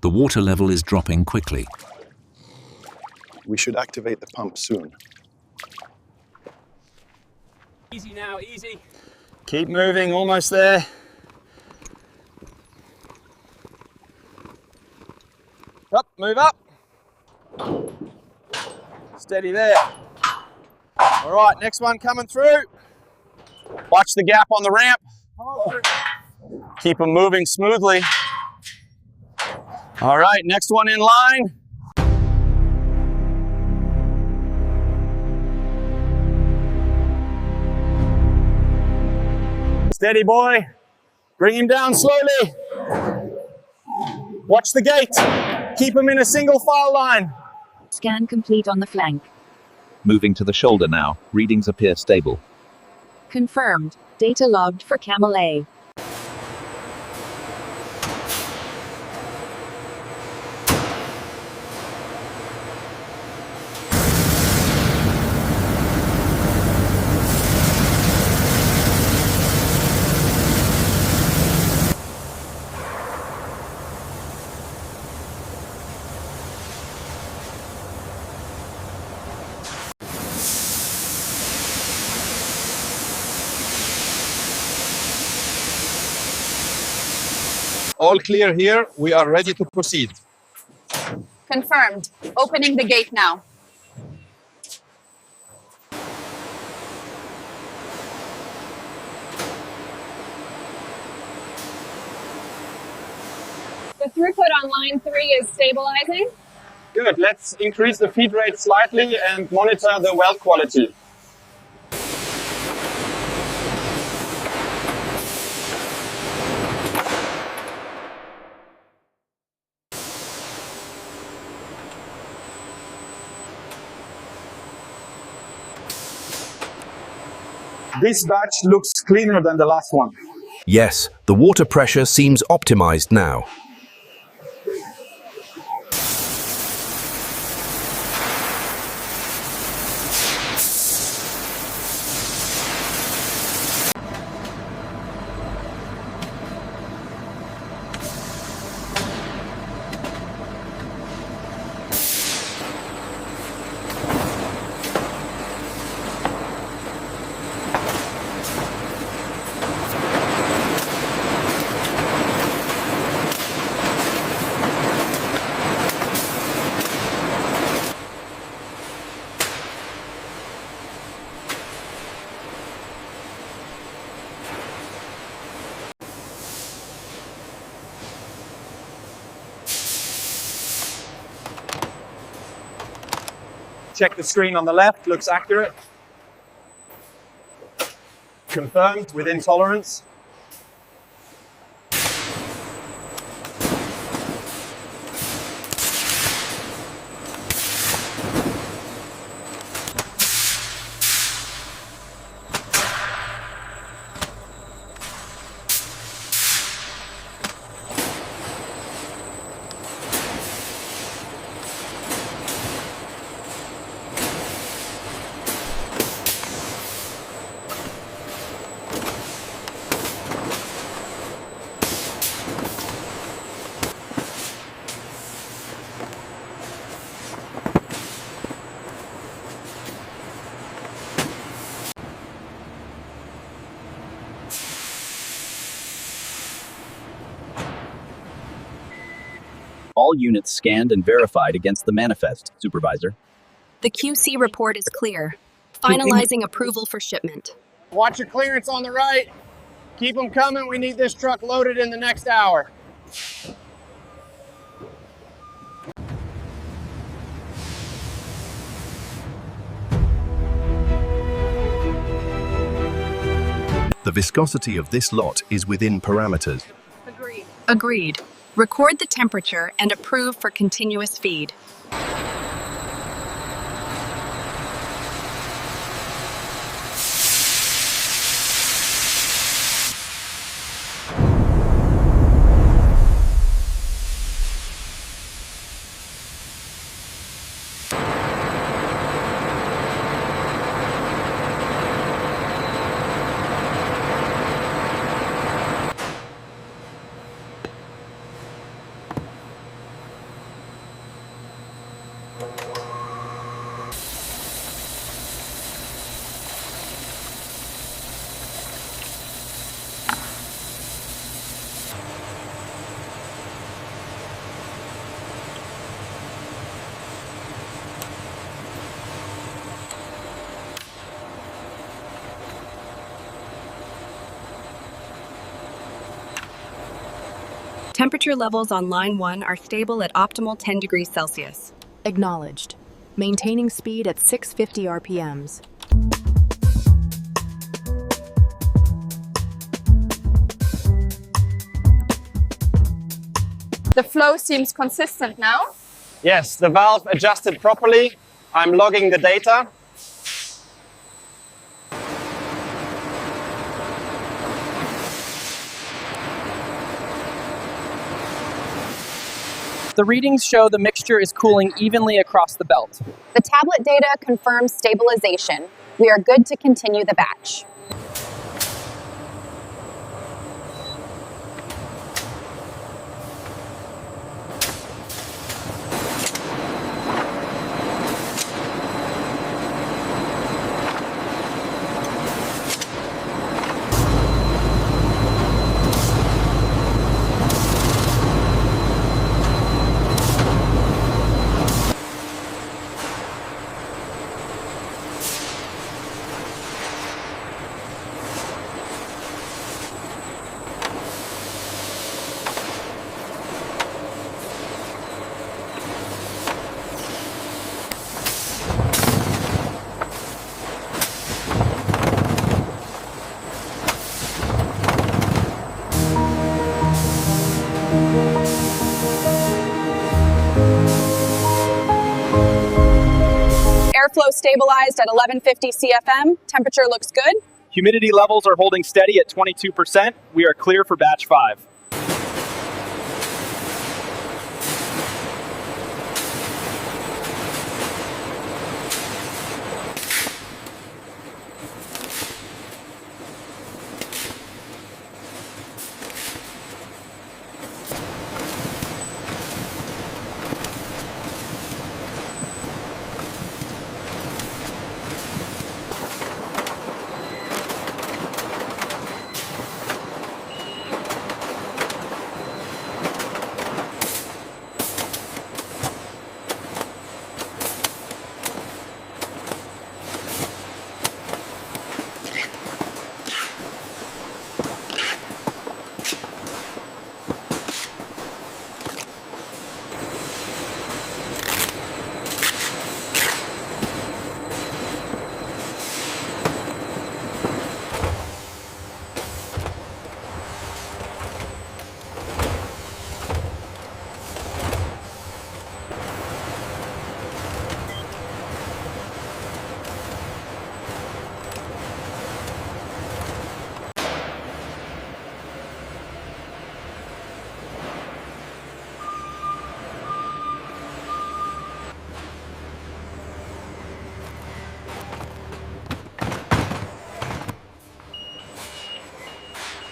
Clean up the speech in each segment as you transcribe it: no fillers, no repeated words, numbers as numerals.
The water level is dropping quickly. We should activate the pump soon. Easy now, easy. Keep moving, almost there. Up, move up. Steady there. All right, next one coming through. Watch the gap on the ramp. Keep them moving smoothly. All right, next one in line. Steady, boy. Bring him down slowly. Watch the gate. Keep him in a single file line. Scan complete on the flank. Moving to the shoulder now. Readings appear stable. Confirmed. Data logged for Camel A. All clear here. We are ready to proceed. Confirmed. Opening the gate now. The throughput on line 3 is stabilizing. Good, let's increase the feed rate slightly and monitor the well quality. This batch looks cleaner than the last one. Yes, the water pressure seems optimized now. Check the screen on the left, looks accurate. Confirmed, within tolerance. All units scanned and verified against the manifest, Supervisor. The QC report is clear. Finalizing approval for shipment. Watch your clearance on the right. Keep them coming. We need this truck loaded in the next hour. The viscosity of this lot is within parameters. Agreed. Record the temperature and approve for continuous feed. Temperature levels on line 1 are stable at optimal 10 degrees Celsius. Acknowledged. Maintaining speed at 650 RPMs. The flow seems consistent now. Yes, the valve adjusted properly. I'm logging the data. The readings show the mixture is cooling evenly across the belt. The tablet data confirms stabilization. We are good to continue the batch. Airflow stabilized at 1150 CFM. Temperature looks good. Humidity levels are holding steady at 22%. We are clear for batch 5.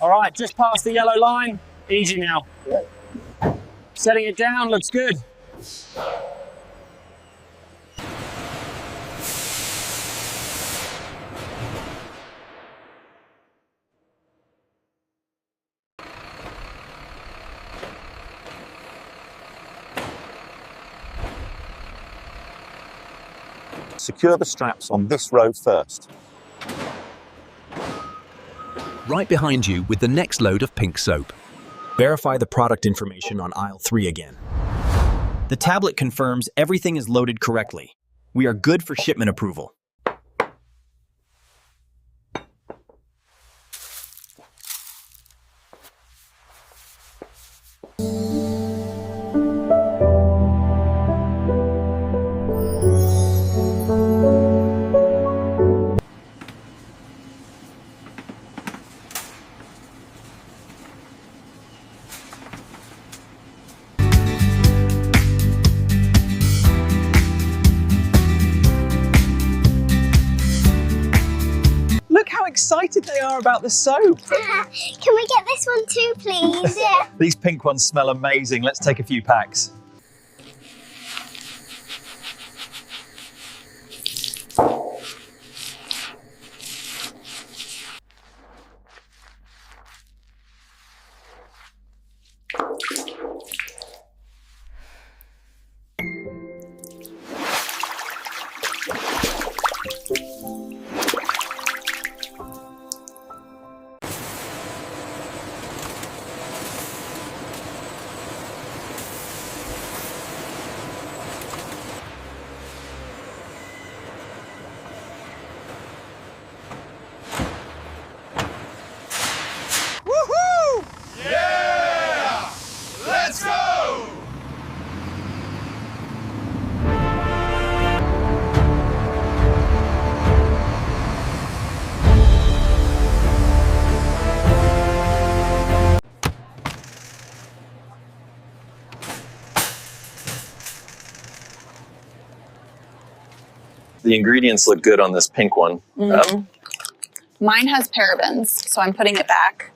All right, just past the yellow line. Easy now. Setting it down, looks good. Secure the straps on this row first. Right behind you with the next load of pink soap. Verify the product information on aisle 3 again. The tablet confirms everything is loaded correctly. We are good for shipment approval. Look how excited they are about the soap. Can we get this one too, please? These pink ones smell amazing. Let's take a few packs. The ingredients look good on this pink one. Mine has parabens, so I'm putting it back.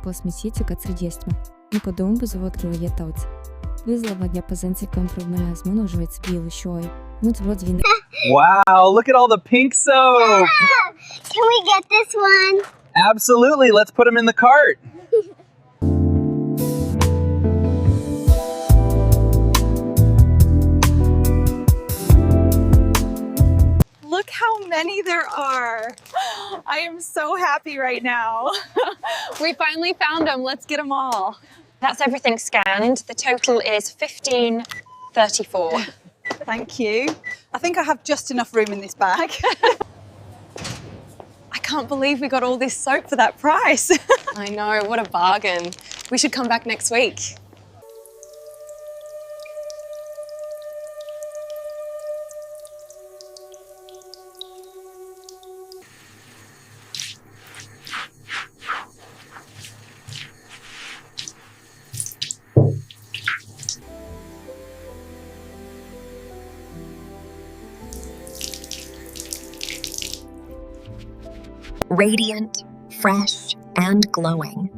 Posmys ietekot dziesma, po dumbu zvodru ietauts. Uzlabot pazensikam problēmas monožoits bīlu šoju. Wow, look at all the pink soap. Can we get this one? Absolutely, let's put them in the cart. Look how many there are. I am so happy right now. We finally found them. Let's get them all. That's everything scanned. The total is $15.34. Thank you. I think I have just enough room in this bag. I can't believe we got all this soap for that price. I know, what a bargain. We should come back next week. Radiant, fresh, and glowing.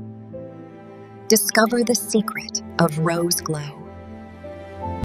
Discover the secret of Rose Glow.